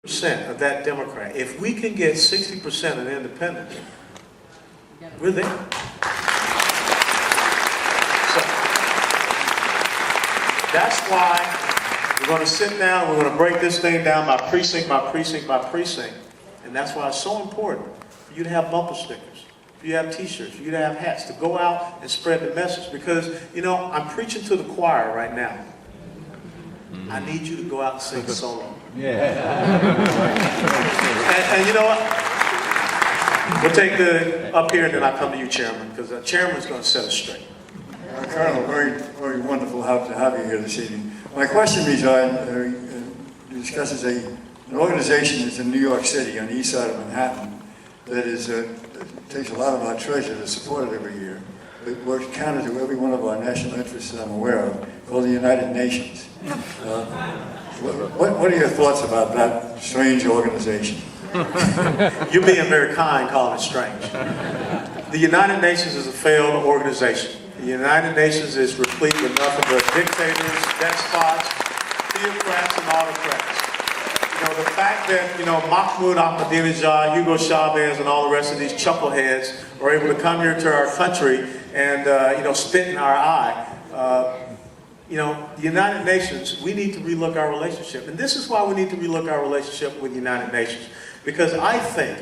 60% of that Democrat. If we can get 60% of the independents, we're there. So that's why we're going to sit down, we're going to break this thing down by precinct, by precinct, by precinct. And that's why it's so important for you to have bumper stickers, for you to have t-shirts, for you to have hats, to go out and spread the message. Because, you know, I'm preaching to the choir right now. I need you to go out and sing solo. Yeah. And you know what? We'll take the up here and then I'll come to you, Chairman, because the Chairman's going to set us straight. Colonel, very wonderful to have you here this evening. My question discusses an organization that's in New York City on the east side of Manhattan that is takes a lot of our treasure to support it every year. It works counter to every one of our national interests that I'm aware of, called the United Nations. What are your thoughts about that strange organization? You're being very kind calling it strange. The United Nations is a failed organization. The United Nations is replete with nothing but dictators, despots, theocrats, and autocrats. You know, the fact that, you know, Mahmoud Ahmadinejad, Hugo Chavez, and all the rest of these chuckleheads are able to come here to our country and, you know, spit in our eye. You know, the United Nations, we need to relook our relationship. And this is why we need to relook our relationship with the United Nations. Because I think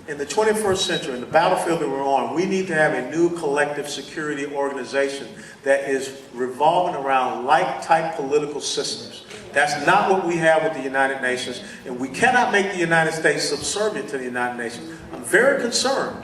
in the 21st century, in the battlefield that we're on, we need to have a new collective security organization that is revolving around like-type political systems. That's not what we have with the United Nations, and we cannot make the United States subservient to the United Nations. I'm very concerned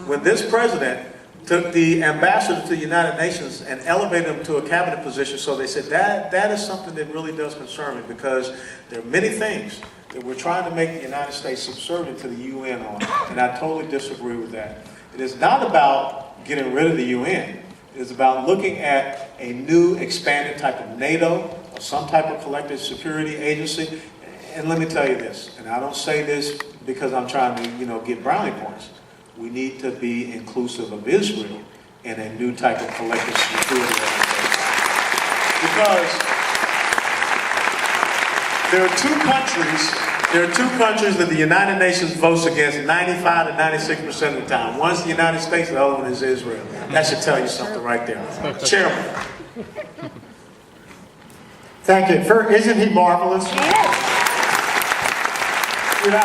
when this president took the ambassador to the United Nations and elevated him to a cabinet position. So they said that is something that really does concern me, because there are many things that we're trying to make the United States subservient to the UN on, and I totally disagree with that. It is not about getting rid of the UN. It is about looking at a new expanded type of NATO, or some type of collective security agency. And let me tell you this, and I don't say this because I'm trying to, you know, get brownie points. We need to be inclusive of Israel in a new type of collective security organization. Because there are two countries that the United Nations votes against 95 to 96% of the time. One's the United States, the other one is Israel. That should tell you something right there. Chairman. Thank you. Isn't he marvelous? Yes. You know,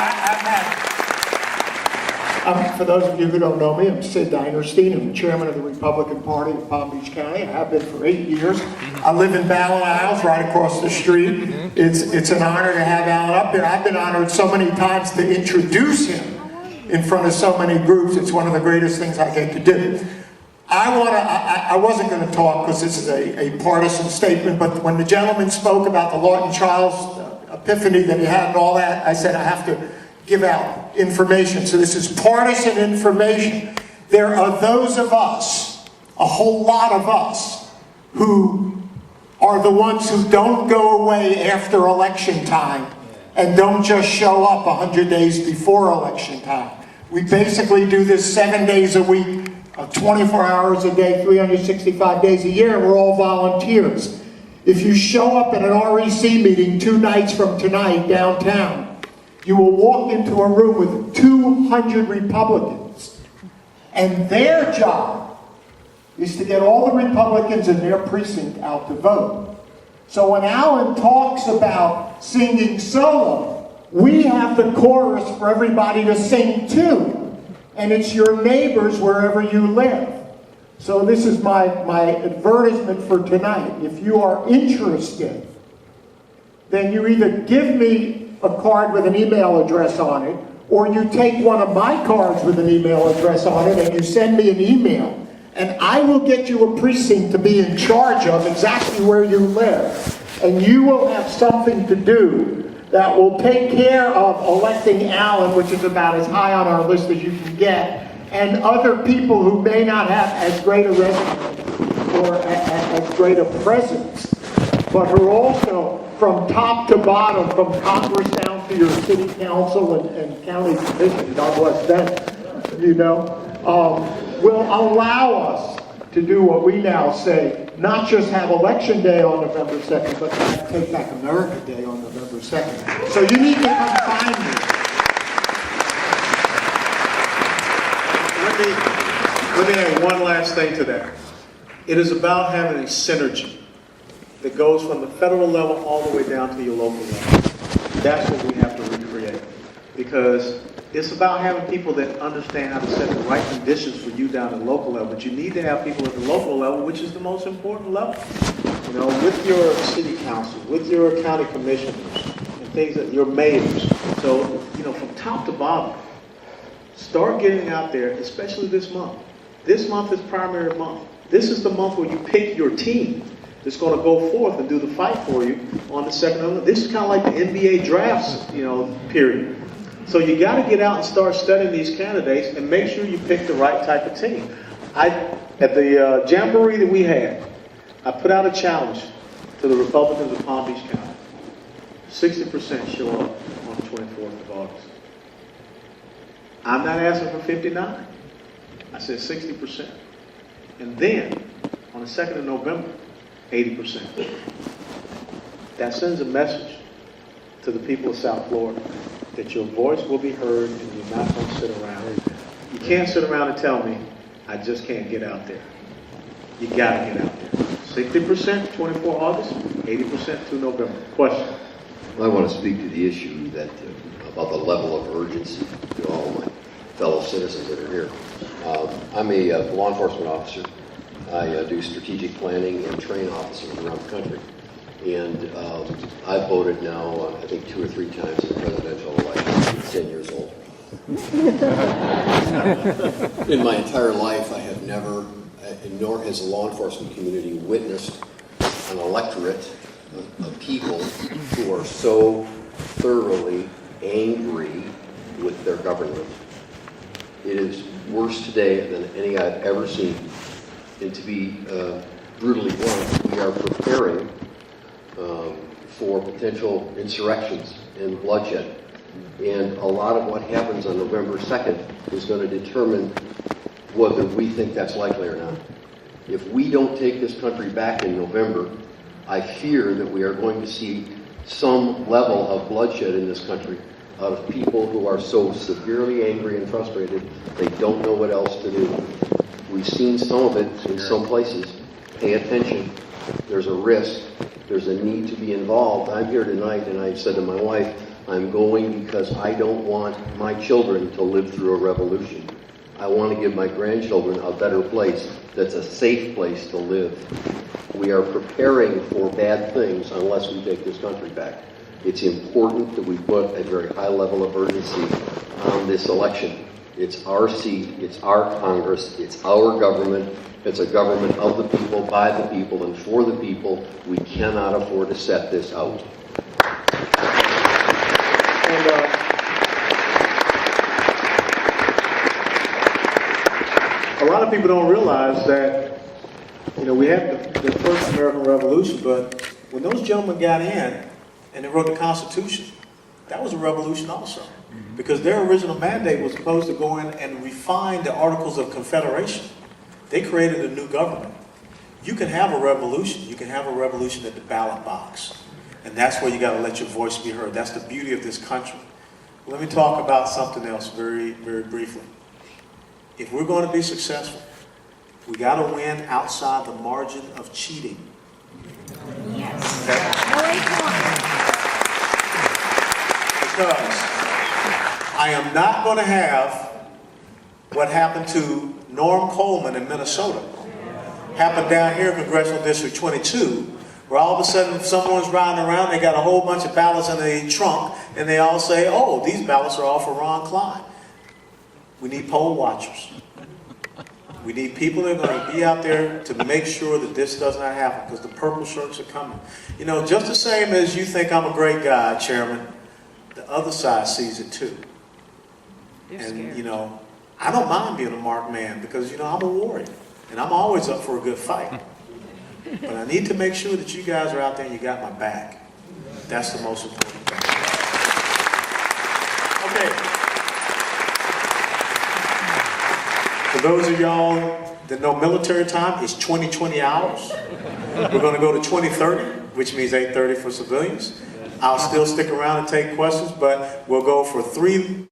for those of you who don't know me, I'm Sid Dinerstein. I'm the chairman of the Republican Party of Palm Beach County. I have been for 8 years. I live in Ballin Isles, right across the street. It's an honor to have Alan up here. I've been honored so many times to introduce him in front of so many groups. It's one of the greatest things I get to do. I wasn't going to talk because this is a partisan statement, but when the gentleman spoke about the Lawton Childs epiphany that he had and all that, I said I have to give out information. So this is partisan information. There are those of us, a whole lot of us, who are the ones who don't go away after election time and don't just show up 100 days before election time. We basically do this 7 days a week, 24 hours a day, 365 days a year, and we're all volunteers. If you show up at an REC meeting 2 nights from tonight downtown, you will walk into a room with 200 Republicans, and their job is to get all the Republicans in their precinct out to vote. So when Alan talks about singing solo, we have the chorus for everybody to sing too, and it's your neighbors wherever you live. So this is my advertisement for tonight. If you are interested, then you either give me a card with an email address on it, or you take one of my cards with an email address on it and you send me an email, and I will get you a precinct to be in charge of exactly where you live. And you will have something to do that will take care of electing Alan, which is about as high on our list as you can get, and other people who may not have as great a resume or as great a presence, but who are also, from top to bottom, from Congress down to your city council and county commission, God bless them, you know, will allow us to do what we now say, not just have Election Day on November 2nd, but Take Back America Day on November 2nd. So you need to come find me. one last thing to that. It is about having a synergy that goes from the federal level all the way down to your local level. That's what we have to recreate. Because it's about having people that understand how to set the right conditions for you down at the local level. But you need to have people at the local level, which is the most important level. You know, with your city council, with your county commissioners, and things that your mayors. So, you know, from top to bottom, start getting out there, especially this month. This month is primary month. This is the month where you pick your team that's going to go forth and do the fight for you on the second. This is kind of like the NBA drafts, you know, period. So you got to get out and start studying these candidates and make sure you pick the right type of team. At the jamboree that we had, I put out a challenge to the Republicans of Palm Beach County. 60% show up on the 24th of August. I'm not asking for 59. I said 60%. And then, on the 2nd of November, 80%. That sends a message to the people of South Florida that your voice will be heard and you're not going to sit around. You can't sit around and tell me, I just can't get out there. You got to get out there. 60% 24 August, 80% to November. Question? I want to speak to the issue that about the level of urgency to all my fellow citizens that are here. I'm a law enforcement officer. I do strategic planning and train officers around the country. And I've voted now, I think 2 or 3 times in the presidential election. I'm 10 years old. In my entire life, I have never, nor has the law enforcement community, witnessed an electorate of people who are so thoroughly angry with their government. It is worse today than any I've ever seen. And to be brutally blunt, we are preparing for potential insurrections and bloodshed. And a lot of what happens on November 2nd is going to determine whether we think that's likely or not. If we don't take this country back in November, I fear that we are going to see some level of bloodshed in this country out of people who are so severely angry and frustrated they don't know what else to do. We've seen some of it in some places. Pay attention. There's a risk. There's a need to be involved. I'm here tonight and I said to my wife, I'm going because I don't want my children to live through a revolution. I want to give my grandchildren a better place that's a safe place to live. We are preparing for bad things unless we take this country back. It's important that we put a very high level of urgency on this election. It's our seat, it's our Congress, it's our government. It's a government of the people, by the people, and for the people. We cannot afford to set this out. And a lot of people don't realize that, you know, we had the first American Revolution, but when those gentlemen got in and they wrote the Constitution, that was a revolution also. Because their original mandate was supposed to go in and refine the Articles of Confederation. They created a new government. You can have a revolution. You can have a revolution at the ballot box. And that's where you got to let your voice be heard. That's the beauty of this country. Let me talk about something else very, very briefly. If we're going to be successful, we got to win outside the margin of cheating. Yes. Because I am not going to have what happened to Norm Coleman in Minnesota. Happened down here in Congressional District 22, where all of a sudden someone's riding around, they got a whole bunch of ballots in the trunk, and they all say, oh, these ballots are all for Ron Klein. We need poll watchers. We need people that are going to be out there to make sure that this does not happen, because the purple shirts are coming. You know, just the same as you think I'm a great guy, Chairman, the other side sees it too. And, you know, I don't mind being a marked man because, you know, I'm a warrior. And I'm always up for a good fight. But I need to make sure that you guys are out there and you got my back. That's the most important thing. Okay. For those of y'all that know military time, it's 20 hours. We're going to go to 2030, which means 8:30 for civilians. I'll still stick around and take questions, but we'll go for 3